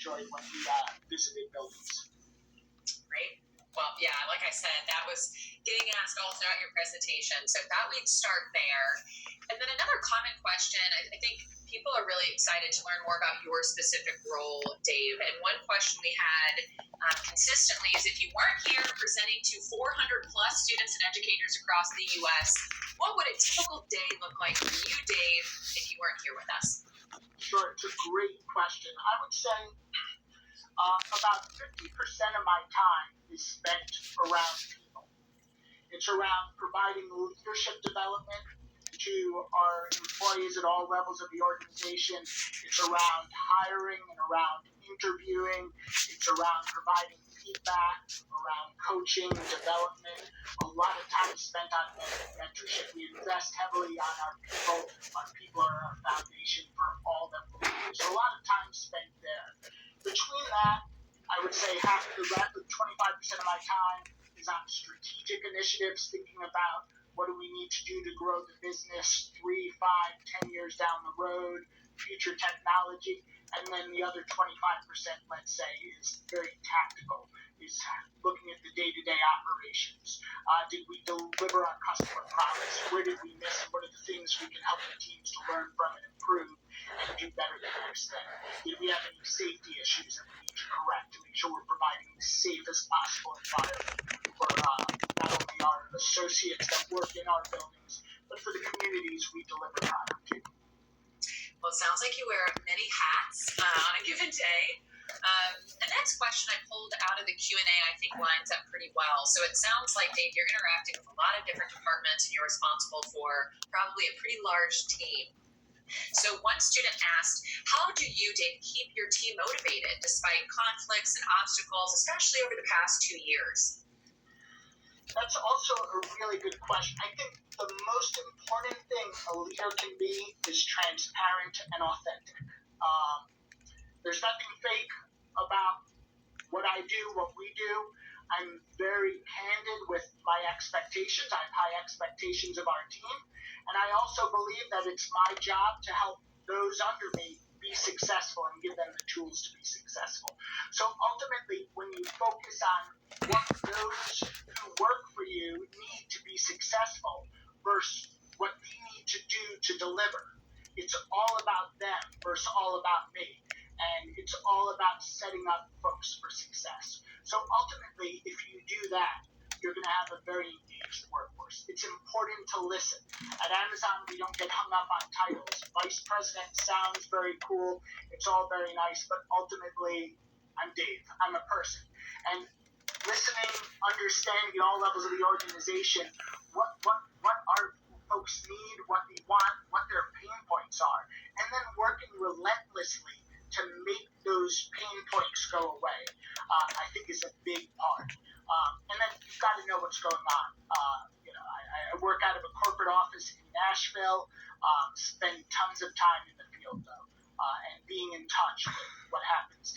enjoyed when we visited buildings. Great. Well, yeah, like I said, that was getting asked all throughout your presentation. So thought we'd start there. And then another common question, I think people are really excited to learn more about your specific role, Dave. And one question we had consistently is, if you weren't here presenting to 400 plus students and educators across the U.S., what would a typical day look like for you, Dave, if you weren't here with us? Sure, it's a great question. I would say about 50% of my time is spent around people. It's around providing leadership development to our employees at all levels of the organization. It's around hiring and around interviewing. It's around providing feedback, around coaching, development. A lot of time spent on mentorship. We invest heavily on our people. Our people are our foundation for all that we do. So a lot of time spent there. Between that, I would say half the 25% of my time is on strategic initiatives, thinking about what do we need to do to grow the business 3, 5, 10 years down the road, future technology. And then the other 25%, let's say, is very tactical, is looking at the day-to-day operations. Did we deliver our customer promise? Where did we miss? And what are the things we can help the teams to learn from and improve and do better the next thing? Did we have any safety issues that we need to correct to make sure we're providing the safest possible environment for not only our associates that work in our buildings, but for the communities we deliver product to? Well, it sounds like you wear many hats on a given day. The next question I pulled out of the Q&A I think lines up pretty well. So it sounds like, Dave, you're interacting with a lot of different departments and you're responsible for probably a pretty large team. So one student asked, how do you, Dave, keep your team motivated despite conflicts and obstacles, especially over the past 2 years? That's also a really good question. I think the most important thing a leader can be is transparent and authentic. There's nothing fake about what I do, what we do. I'm very candid with my expectations. I have high expectations of our team. And I also believe that it's my job to help those under me be successful and give them the tools to be successful. So ultimately, when you focus on what those who work for you need to be successful versus what they need to do to deliver, it's all about them versus all about me. And it's all about setting up folks for success. So ultimately, if you do that, you're going to have a very engaged workforce. It's important to listen. At Amazon, we don't get hung up on titles. Vice president sounds very cool. It's all very nice. But ultimately, I'm Dave. I'm a person. And listening, understanding at all levels of the organization, what our folks need, what they want, what their pain points are, and then working relentlessly to make those pain points go away, I think is a big part. And then you've got to know what's going on. I work out of a corporate office in Nashville, spend tons of time in the field, though, and being in touch with what happens day